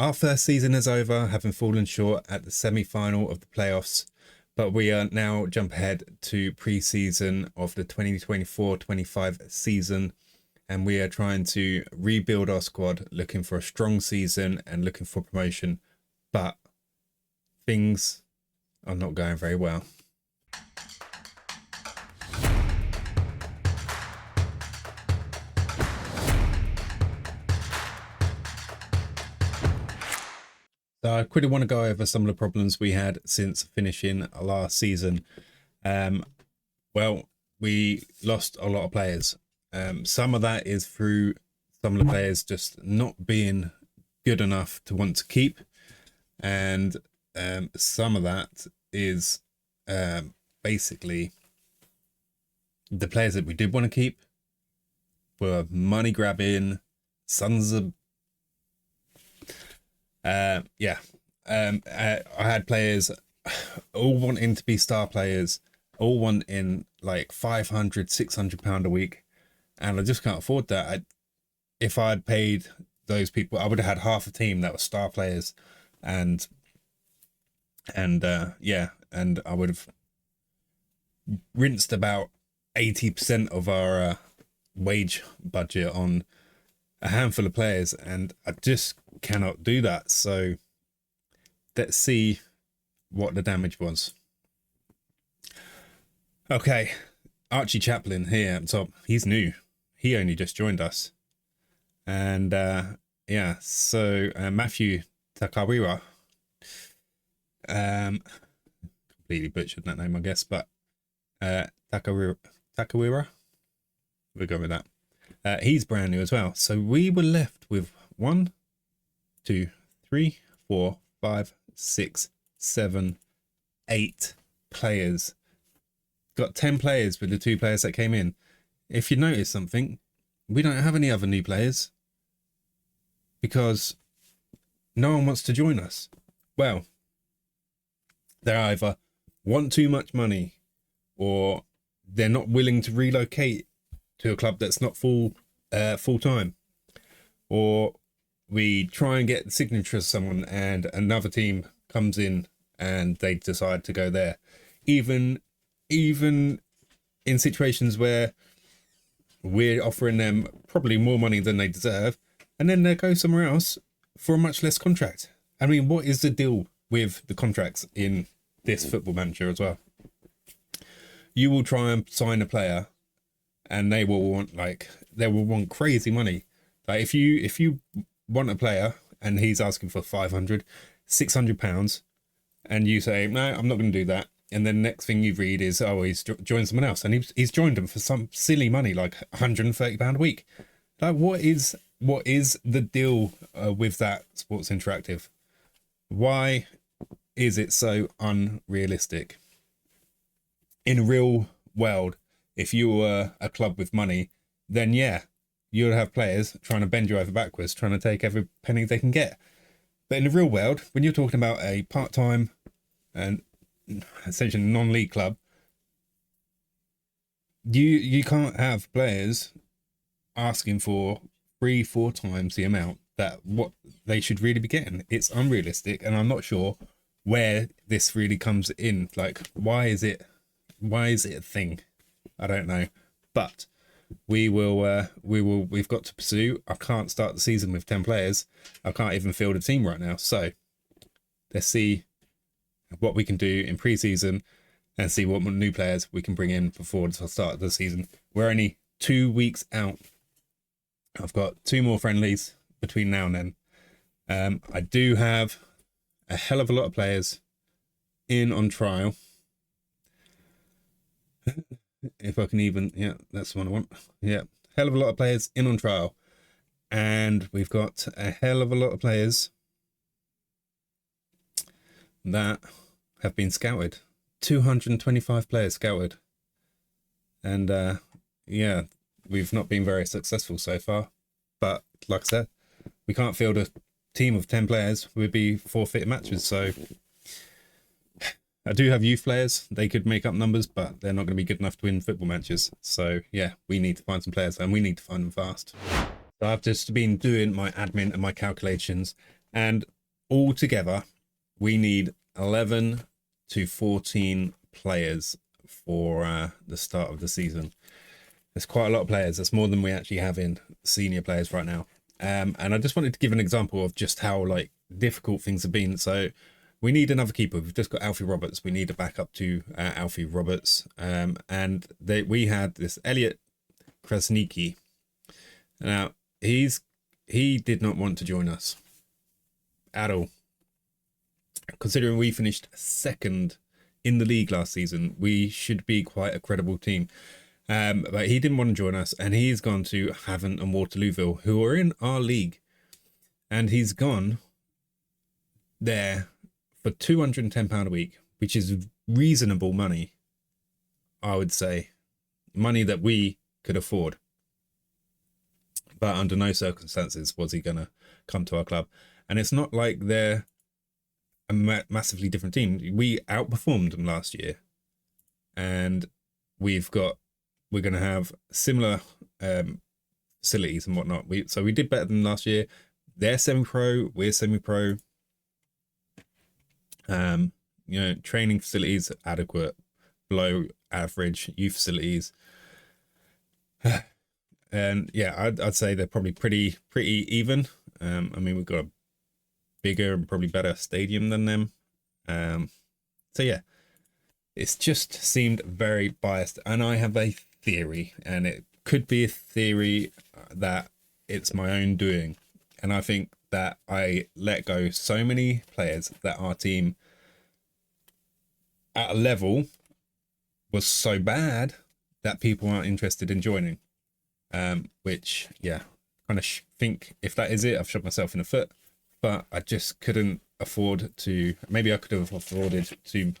Our first season is over, having fallen short at the semi-final of the playoffs, but we are now jump ahead to pre-season of the 2024-25 season, and we are trying to rebuild our squad, looking for a strong season and looking for promotion, but things are not going very well. So I quickly want to go over some of the problems we had since finishing last season. Well, we lost a lot of players. Some of that is through some of the players just not being good enough to want to keep. And some of that is basically the players that we did want to keep were money grabbing, sons of... I had players all wanting to be star players, all wanting like £500-600 a week, and I just can't afford that. If I'd paid those people, I would have had half a team that was star players, and I would have rinsed about 80% of our wage budget on a handful of players, and I just cannot do that. So let's see what the damage was. Okay, Archie Chaplin here at the top. He's new. He only just joined us. And Matthew Takawira. Completely butchered that name, I guess, but Takawira. We'll go with that. He's brand new as well. So we were left with 1, 2, 3, 4, 5, 6, 7, 8 players. Got 10 players with the 2 players that came in. If you notice something, we don't have any other new players because no one wants to join us. Well, they either want too much money or they're not willing to relocate to a club that's not full time, or we try and get the signature of someone and another team comes in and they decide to go there, even in situations where we're offering them probably more money than they deserve, and then they go somewhere else for a much less contract. I mean, what is the deal with the contracts in this Football Manager as well? You will try and sign a player and they will want crazy money. Like if you want a player and he's asking for £500-600, and you say, no, I'm not going to do that, and then the next thing you read is, oh, he's joined someone else, and he's joined them for some silly money like £130 a week. Like, what is the deal with that, Sports Interactive? Why is it so unrealistic? In a real world, if you were a club with money, then yeah, you'll have players trying to bend you over backwards, trying to take every penny they can get. But in the real world, when you're talking about a part-time and essentially non-league club, you can't have players asking for 3-4 times the amount that what they should really be getting. It's unrealistic, and I'm not sure where this really comes in. Like, why is it a thing? I don't know, but we've got to pursue. I can't start the season with 10 players. I can't even field a team right now. So let's see what we can do in pre-season and see what new players we can bring in before the start of the season. We're only 2 weeks out. I've got 2 more friendlies between now and then. I do have a hell of a lot of players in on trial. If I can even, yeah, that's the one I want. Yeah, hell of a lot of players in on trial. And we've got a hell of a lot of players that have been scouted. 225 players scouted. And yeah, we've not been very successful so far. But like I said, we can't field a team of 10 players. We'd be forfeit matches. So I do have youth players. They could make up numbers, but they're not going to be good enough to win football matches. So yeah, we need to find some players, and we need to find them fast. So I've just been doing my admin and my calculations, And altogether, we need 11 to 14 players for the start of the season. There's quite a lot of players. That's more than we actually have in senior players right now. And I just wanted to give an example of just how like difficult things have been. So we need another keeper. We've just got Alfie Roberts. We need a backup to Alfie Roberts. And we had this Elliot Krasnicki. Now, he did not want to join us at all. Considering we finished second in the league last season, we should be quite a credible team. But he didn't want to join us, and he's gone to Havant and Waterlooville, who are in our league. And he's gone there for £210 a week, which is reasonable money, I would say. Money that we could afford. But under no circumstances was he going to come to our club. And it's not like they're a massively different team. We outperformed them last year. And we're going to have similar facilities and whatnot. So we did better than last year. They're semi-pro, we're semi-pro. Training facilities adequate, below average. Youth facilities, and yeah, I'd say they're probably pretty even. I mean, we've got a bigger and probably better stadium than them. So yeah, it's just seemed very biased, and I have a theory, and it could be a theory that it's my own doing, and I think that I let go so many players that our team at a level was so bad that people aren't interested in joining. Which, yeah, kind of think if that is it, I've shot myself in the foot. But I just couldn't afford to. Maybe I could have afforded to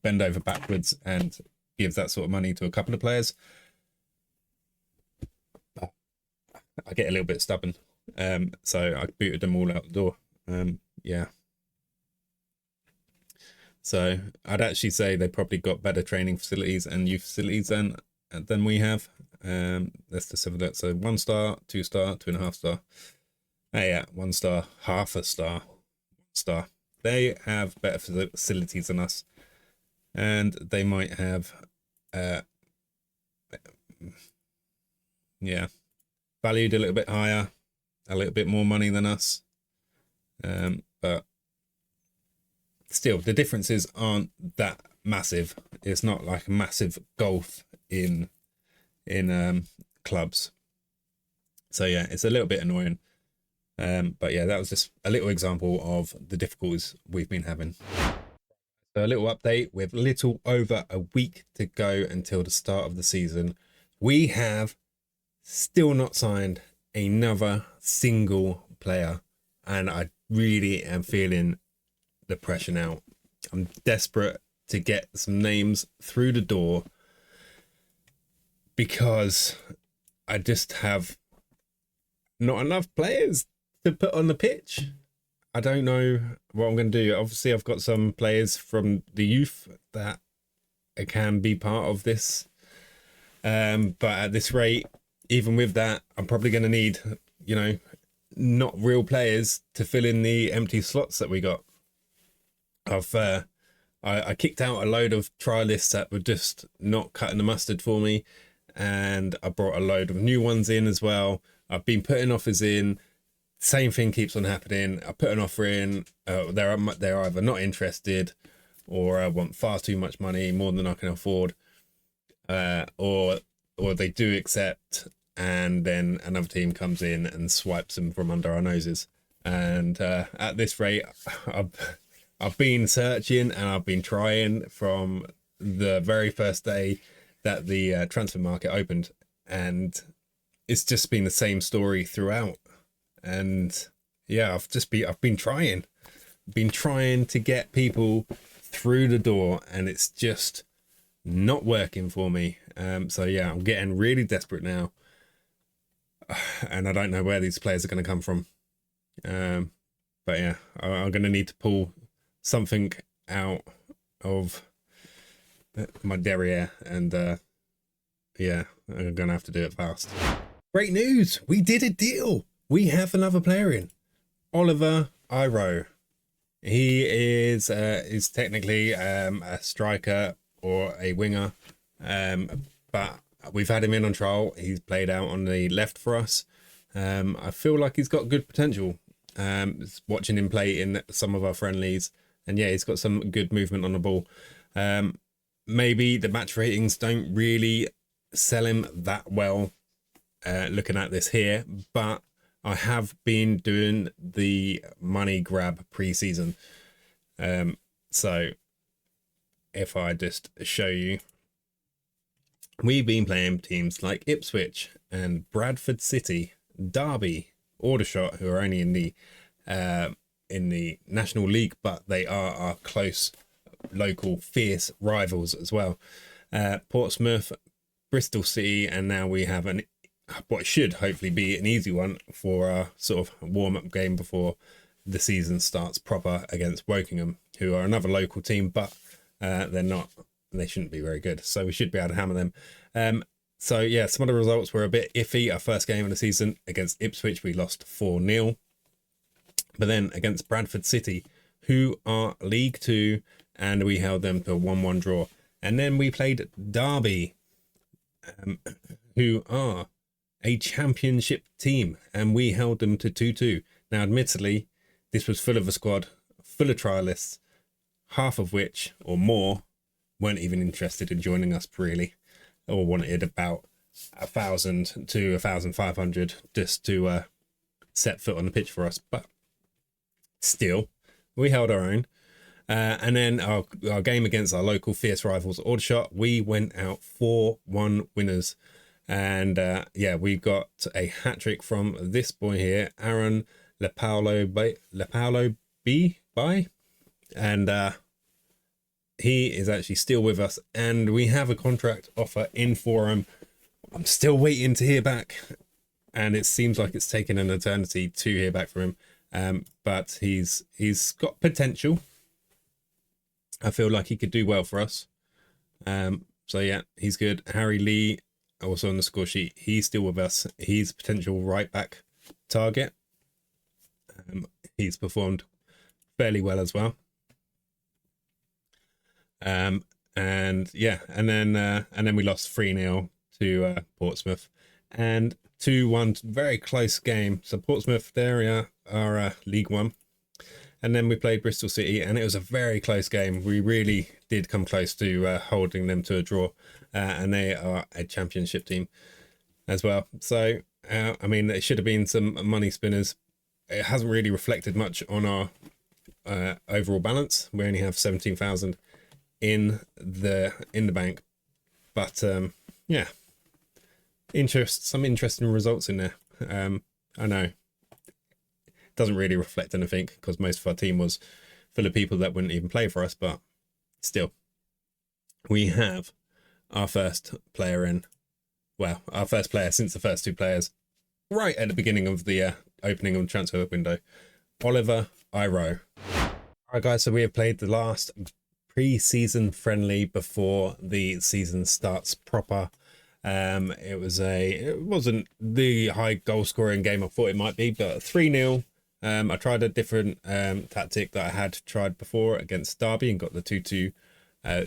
bend over backwards and give that sort of money to a couple of players. But I get a little bit stubborn. So I booted them all out the door. Yeah. So I'd actually say they probably got better training facilities and youth facilities than we have. Let's just have a look. So 1 star, 2 star, 2.5 star. Oh yeah, 1 star, half a star, 1 star. They have better facilities than us, and they might have, valued a little bit higher, a little bit more money than us. But still, the differences aren't that massive. It's not like a massive gulf in clubs. So yeah, it's a little bit annoying. But yeah, that was just a little example of the difficulties we've been having. So a little update, with little over a week to go until the start of the season. We have still not signed another single player, and I really am feeling the pressure now. I'm desperate to get some names through the door because I just have not enough players to put on the pitch. I don't know what I'm going to do. Obviously, I've got some players from the youth that can be part of this. But at this rate, even with that, I'm probably going to need, not real players to fill in the empty slots that we got. I kicked out a load of trialists that were just not cutting the mustard for me, and I brought a load of new ones in as well. I've been putting offers in. Same thing keeps on happening. I put an offer in. They're either not interested, or want far too much money, more than I can afford, or they do accept, and then another team comes in and swipes them from under our noses. And at this rate, I've been searching and I've been trying from the very first day that the transfer market opened, and it's just been the same story throughout. And yeah, I've been trying to get people through the door, and it's just not working for me. So yeah, I'm getting really desperate now, and I don't know where these players are going to come from. But yeah, I'm going to need to pull something out of my derriere, and yeah, I'm going to have to do it fast. Great news! We did a deal! We have another player in. Oliver Iro. He is technically a striker or a winger, but we've had him in on trial. He's played out on the left for us. I feel like he's got good potential. Watching him play in some of our friendlies, and yeah, he's got some good movement on the ball. Maybe the match ratings don't really sell him that well, looking at this here, but I have been doing the money grab pre-season. So if I just show you, we've been playing teams like Ipswich and Bradford City, Derby, Aldershot, who are only in the National League, but they are our close local fierce rivals as well. Portsmouth, Bristol City, and now we have what should hopefully be an easy one for our sort of warm-up game before the season starts proper against Wokingham, who are another local team, but they shouldn't be very good, so we should be able to hammer them. So yeah, some of the results were a bit iffy. Our first game of the season against Ipswich, we lost 4-0, but then against Bradford City, who are League 2, and we held them to a 1-1 draw. And then we played Derby, who are a championship team, and we held them to 2-2. Now, admittedly, this was full of a squad, full of trialists, half of which, or more, weren't even interested in joining us really, or wanted about 1,000 to 1,500 just to set foot on the pitch for us. But still, we held our own. And then our game against our local fierce rivals, Aldershot, we went out 4-1 winners. And yeah, we got a hat-trick from this boy here, Aaron Lepaulo B. And he is actually still with us, and we have a contract offer in for him. I'm still waiting to hear back, and it seems like it's taken an eternity to hear back from him. But he's got potential. I feel like he could do well for us. So yeah, he's good. Harry Lee, also on the score sheet, he's still with us. He's a potential right back target. He's performed fairly well as well. And yeah, and then we lost 3-0 to Portsmouth, and 2-1, very close game. So Portsmouth, there are League One, and then we played Bristol City, and it was a very close game. We really did come close to holding them to a draw, and they are a championship team as well. So I mean, it should have been some money spinners. It hasn't really reflected much on our overall balance. We only have 17,000 in the bank, but yeah, some interesting results in there. I know it doesn't really reflect anything because most of our team was full of people that wouldn't even play for us, but still, we have our first player in, well, our first player since the first two players right at the beginning of the opening of the transfer window, Oliver Iro. All right, guys, so we have played the last pre-season friendly before the season starts proper. It wasn't the high goal scoring game I thought it might be, but 3-0. I tried a different tactic that I had tried before against Derby and got the 2-2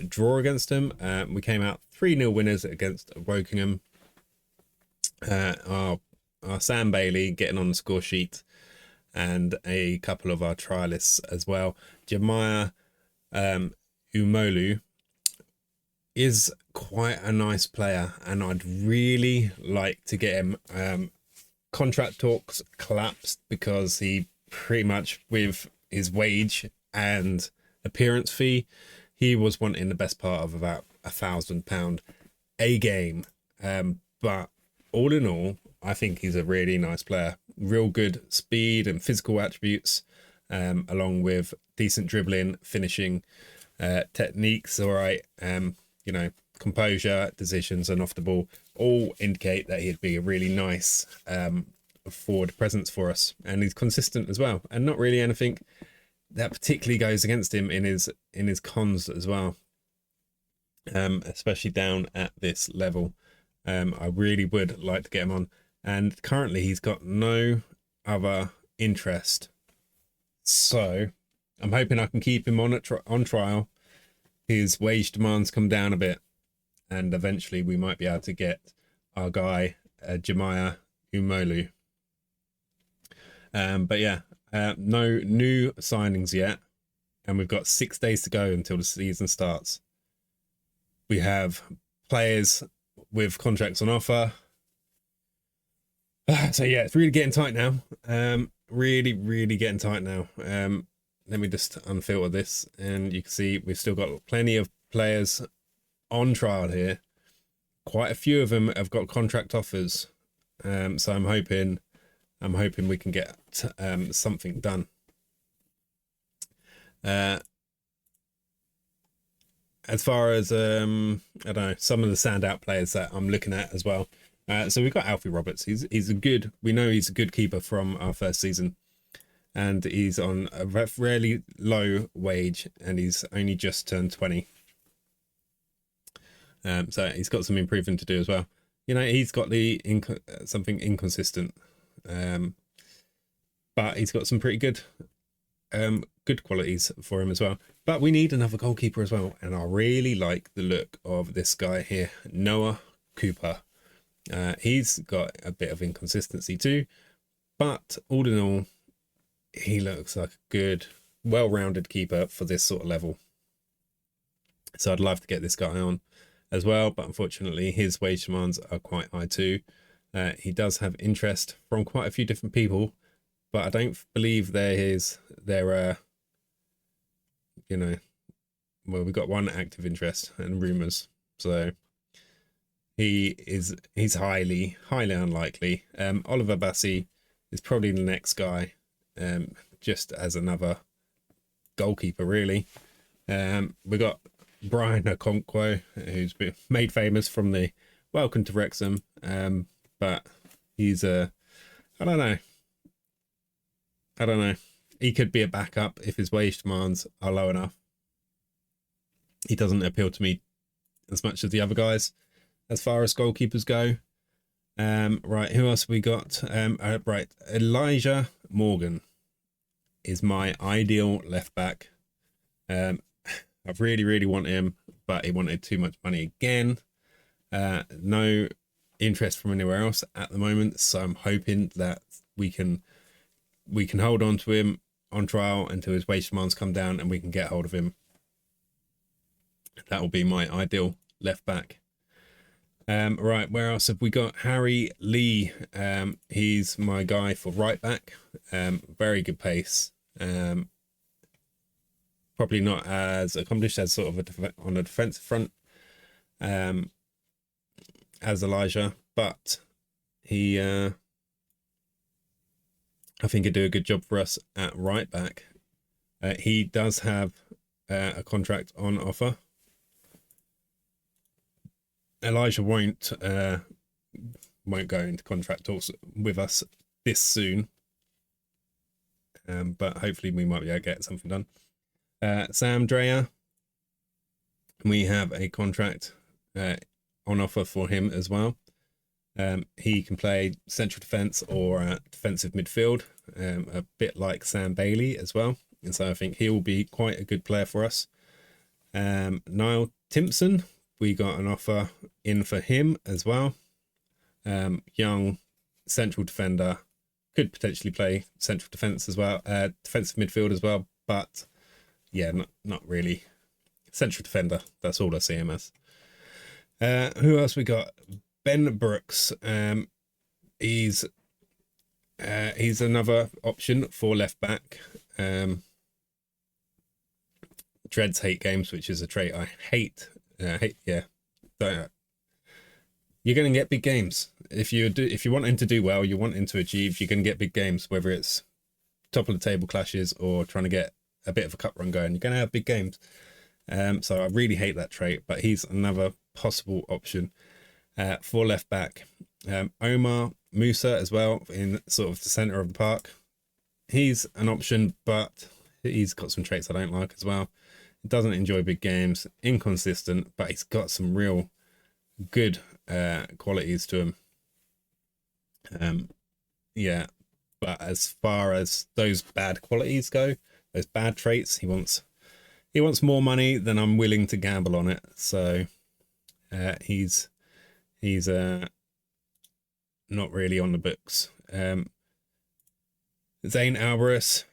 draw against them. We came out 3-0 winners against Wokingham. Our Sam Bailey getting on the score sheet, and a couple of our trialists as well. Jemiah Umolu is quite a nice player, and I'd really like to get him. Contract talks collapsed because he pretty much, with his wage and appearance fee, he was wanting the best part of about £1,000 a game. But all in all, I think he's a really nice player. Real good speed and physical attributes, along with decent dribbling, finishing, techniques, all right. Composure, decisions, and off the ball all indicate that he'd be a really nice forward presence for us, and he's consistent as well, and not really anything that particularly goes against him in his cons as well, especially down at this level. I really would like to get him on, and currently he's got no other interest So I'm hoping I can keep him on on trial. His wage demands come down a bit, and eventually we might be able to get our guy Jemiah Umolu. But yeah, no new signings yet, and we've got 6 days to go until the season starts. We have players with contracts on offer. So yeah, it's really getting tight now. Really getting tight now. Let me just unfilter this, and you can see we've still got plenty of players on trial here. Quite a few of them have got contract offers. So I'm hoping we can get something done. As far as I don't know, some of the standout players that I'm looking at as well. So we've got Alfie Roberts. He's a good. We know he's a good keeper from our first season, and he's on a really low wage, and he's only just turned 20. So he's got some improving to do as well. You know, he's got the something inconsistent, but he's got some pretty good qualities for him as well. But we need another goalkeeper as well, and I really like the look of this guy here, Noah Cooper. He's got a bit of inconsistency too, but all in all, he looks like a good, well-rounded keeper for this sort of level. So I'd love to get this guy on as well, but unfortunately his wage demands are quite high too. He does have interest from quite a few different people, but I don't believe they've got one active interest and rumours. So he's highly unlikely. Oliver Bassi is probably the next guy, just as another goalkeeper really. We got Brian Okonkwo, who's been made famous from the Welcome to Wrexham, but he's I don't know. He could be a backup if his wage demands are low enough. He doesn't appeal to me as much as the other guys as far as goalkeepers go. Right, who else we got? Right, Elijah Morgan is my ideal left back. I really want him, but he wanted too much money again. No interest from anywhere else at the moment, so I'm hoping that we can hold on to him on trial until his wage demands come down and we can get hold of him. That will be my ideal left back. Right, where else have we got? Harry Lee. He's my guy for right back. Very good pace. Probably not as accomplished as sort of on a defensive front as Elijah, but he I think he'd do a good job for us at right back. He does have a contract on offer. Elijah won't go into contract talks with us this soon, but hopefully we might be able to get something done. Sam Dreyer, we have a contract on offer for him as well. He can play central defence or defensive midfield, a bit like Sam Bailey as well, and so I think he will be quite a good player for us. Niall Timpson, we got an offer in for him as well. Young central defender, could potentially play central defence as well, defensive midfield as well, but yeah, not really. Central defender, that's all I see him as. Who else we got? Ben Brooks. He's another option for left back. Dreads hate games, which is a trait I hate. Yeah. You're going to get big games. If you want him to do well, you want him to achieve, you're going to get big games, whether it's top of the table clashes or trying to get a bit of a cup run going. You're going to have big games. So I really hate that trait, but he's another possible option for left back. Omar Musa as well, in sort of the centre of the park. He's an option, but he's got some traits I don't like as well. Doesn't enjoy big games, inconsistent, but he's got some real good qualities to him. Yeah, but as far as those bad qualities go, those bad traits. He wants more money than I'm willing to gamble on it. So he's not really on the books. Zane Alvarez,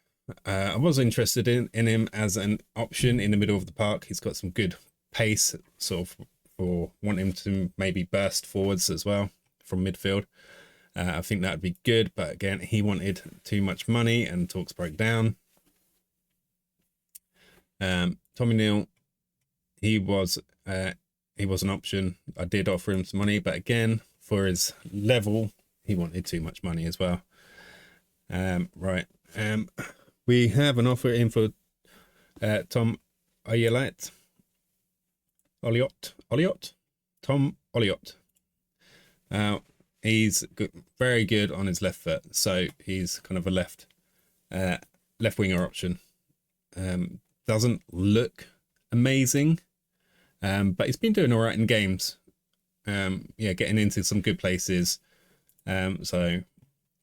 I was interested in him as an option in the middle of the park. He's got some good pace, sort of, for want him to maybe burst forwards as well from midfield. I think that would be good, but again, he wanted too much money and talks broke down. Tommy Neal, he was an option. I did offer him some money, but again, for his level, he wanted too much money as well. Right. We have an offer in for Tom Olliott. Tom Olliott. He's good, very good on his left foot, so he's kind of a left winger option. Doesn't look amazing, but he's been doing all right in games. Getting into some good places. So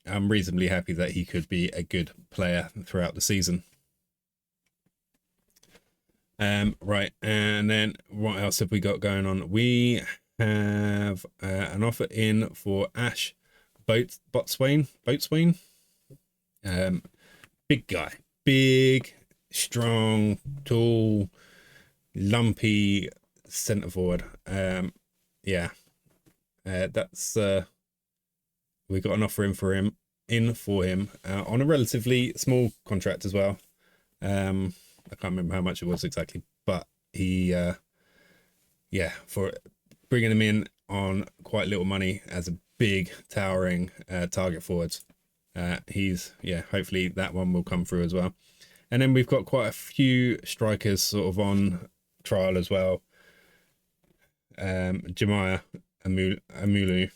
I'm reasonably happy that he could be a good player throughout the season. Right, and then what else have we got going on? We have an offer in for Ash Boatswain. Big guy, big, strong, tall, lumpy centre forward. That's we got an offer in for him on a relatively small contract as well. I can't remember how much it was exactly, but he for bringing him in on quite little money as a big towering target forwards. Hopefully that one will come through as well. And then we've got quite a few strikers sort of on trial as well. Jemiah Amulu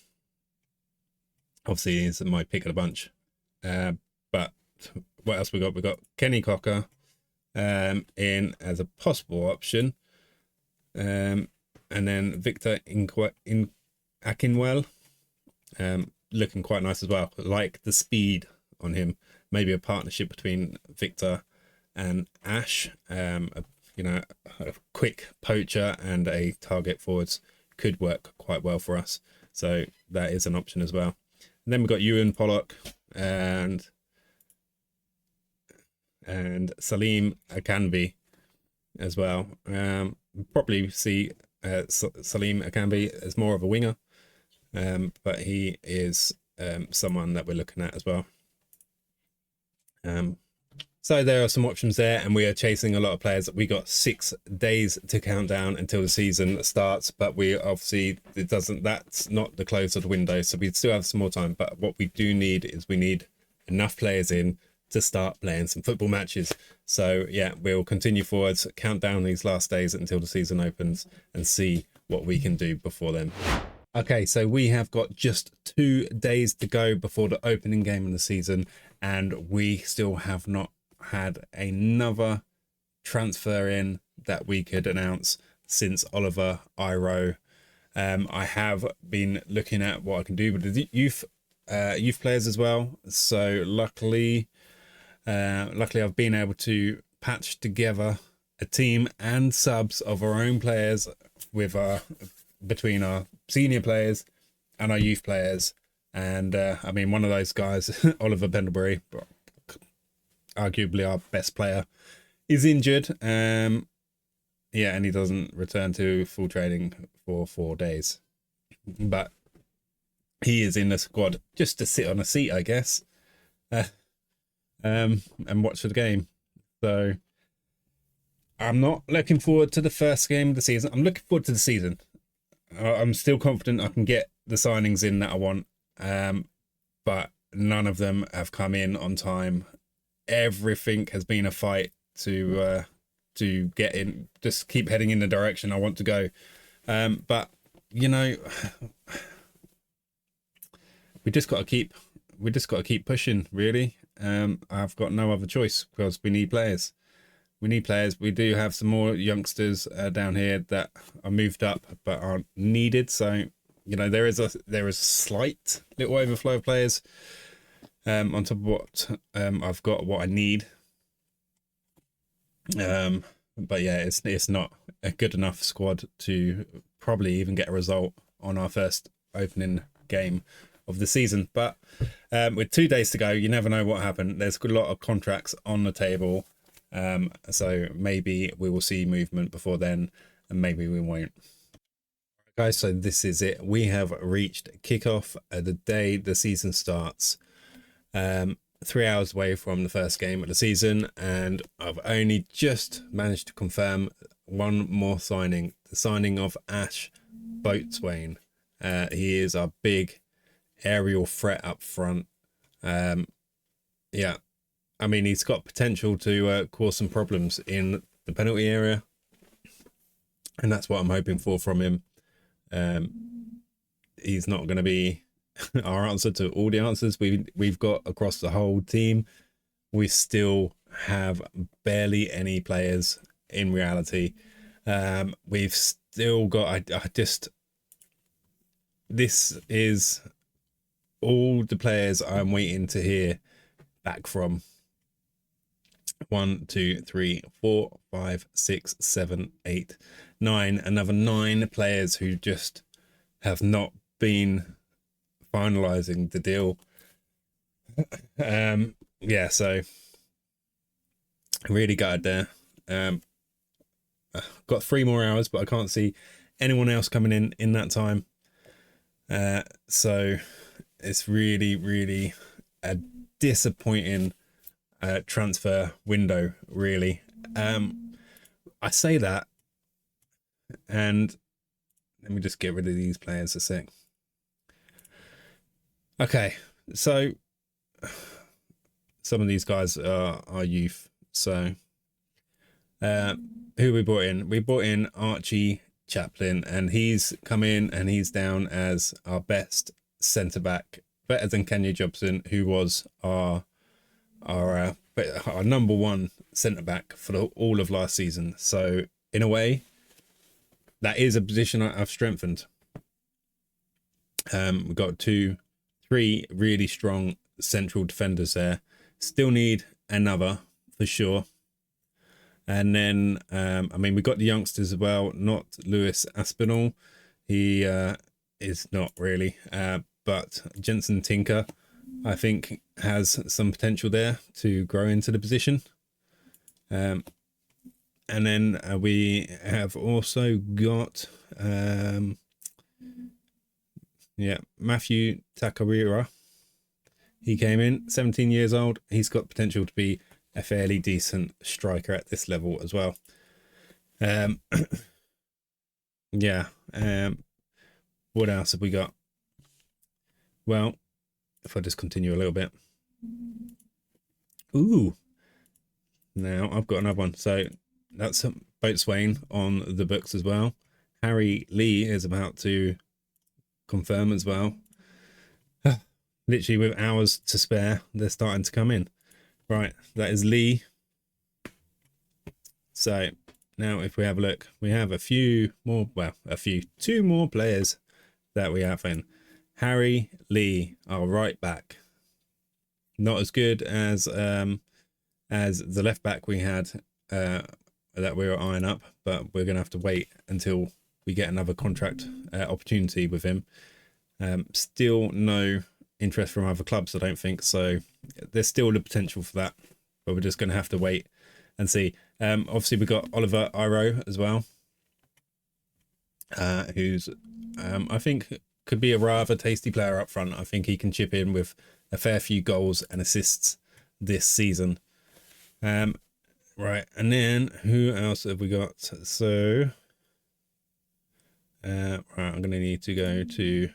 obviously is my pick of the bunch. But what else we got? We got Kenny Cocker in as a possible option. And then Victor Akinwell, looking quite nice as well. Like the speed on him. Maybe a partnership between Victor and Ash. A quick poacher and a target forwards could work quite well for us. So that is an option as well. And then we've got Ewan Pollock and Salim Akanbi as well. Probably see Salim Akanbi as more of a winger, but he is someone that we're looking at as well. So there are some options there, and we are chasing a lot of players. We got 6 days to count down until the season starts, but we obviously that's not the close of the window, so we still have some more time. But what we do need is we need enough players in to start playing some football matches. So yeah, we'll continue forwards, count down these last days until the season opens, and see what we can do before then. Okay, so we have got just 2 days to go before the opening game of the season, and we still have not had another transfer in that we could announce since Oliver Iro. I have been looking at what I can do with the youth players as well. So luckily I've been able to patch together a team and subs of our own players with between our senior players and our youth players. And one of those guys, Oliver Pendlebury, arguably our best player, is injured. And he doesn't return to full training for 4 days. But he is in the squad just to sit on a seat, I guess, and watch the game. So I'm not looking forward to the first game of the season. I'm looking forward to the season. I'm still confident I can get the signings in that I want, but none of them have come in on time. Everything has been a fight to get in, just keep heading in the direction I want to go. But we just got to keep pushing, really. I've got no other choice because we need players. We do have some more youngsters down here that are moved up but aren't needed. So there is a slight little overflow of players on top of what I've got, what I need. But yeah, it's not a good enough squad to probably even get a result on our first opening game of the season. But with 2 days to go, you never know what happened. There's a lot of contracts on the table, so maybe we will see movement before then, and maybe we won't. Guys, so this is it. We have reached kickoff the day the season starts. 3 hours away from the first game of the season, and I've only just managed to confirm one more signing, the signing of Ash Boatswain. He is our big aerial threat up front. Yeah, I mean, he's got potential to cause some problems in the penalty area, and that's what I'm hoping for from him. He's not going to be our answer to all the answers we've got across the whole team. We still have barely any players in reality. We've still got, this is all the players I'm waiting to hear back from. 1, 2, 3, 4, 5, 6, 7, 8, 9. Another 9 players who just have not been finalizing the deal. Yeah, so really gutted there. Got 3 more hours, but I can't see anyone else coming in that time. So it's really a disappointing transfer window, really. I say that, and let me just get rid of these players a sec. Okay, so some of these guys are youth. So who we brought in? We brought in Archie Chaplin, and he's come in and he's down as our best centre back, better than Kenya Jobson, who was our number 1 centre back for all of last season. So in a way, that is a position I've strengthened. We've got 3 really strong central defenders there. Still need another for sure. And then, I mean, we've got the youngsters as well, not Lewis Aspinall. He is not really, but Jensen Tinker, I think, has some potential there to grow into the position. And then we have also got, Matthew Takarira. He came in, 17 years old. He's got potential to be a fairly decent striker at this level as well. What else have we got? Well, if I just continue a little bit. Ooh. Now I've got another one. So that's Boatswain on the books as well. Harry Lee is about to confirm as well. Literally with hours to spare, they're starting to come in. Right, that is Lee. So now if we have a look, we have a few more, well, 2 more players that we have in. Harry Lee, our right back. Not as good as the left back we had that we were eyeing up, but we're going to have to wait until we get another contract opportunity with him. Still no interest from other clubs, I don't think, so there's still the potential for that, but we're just going to have to wait and see. Obviously we've got Oliver Iro as well, who's I think could be a rather tasty player up front. I think he can chip in with a fair few goals and assists this season. Right, and then who else have we got? So right, I'm gonna need to go to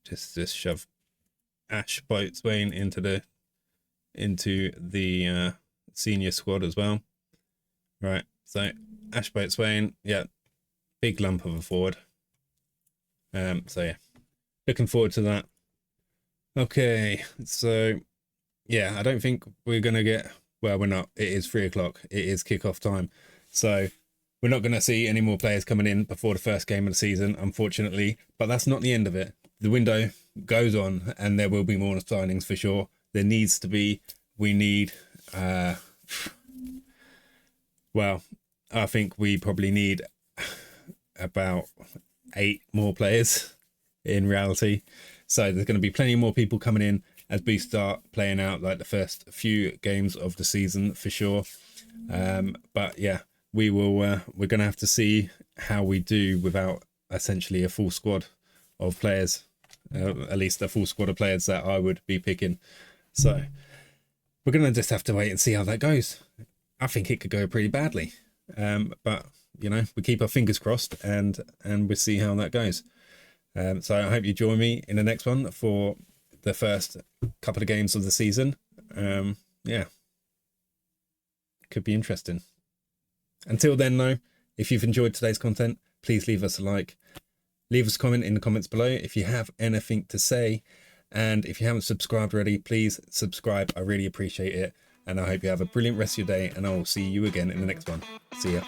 just shove Ash Boatswain into the senior squad as well. Right, so Ash Boatswain, yeah, big lump of a forward. So yeah, looking forward to that. Okay, so yeah, I don't think we're gonna get, well, we're not, it is 3 o'clock, it is kickoff time, so we're not gonna see any more players coming in before the first game of the season, unfortunately, but that's not the end of it. The window goes on and there will be more signings for sure. There needs to be, we need Well, I think we probably need about 8 more players in reality. So there's going to be plenty more people coming in as we start playing out like the first few games of the season for sure. But yeah, we're going to have to see how we do without essentially a full squad of players, at least a full squad of players that I would be picking. So we're going to just have to wait and see how that goes. I think it could go pretty badly. But, you know, we keep our fingers crossed and we'll see how that goes. So I hope you join me in the next one for the first couple of games of the season. Yeah, could be interesting. Until then, though, if you've enjoyed today's content, please leave us a like. Leave us a comment in the comments below if you have anything to say. And if you haven't subscribed already, please subscribe. I really appreciate it. And I hope you have a brilliant rest of your day. And I will see you again in the next one. See ya.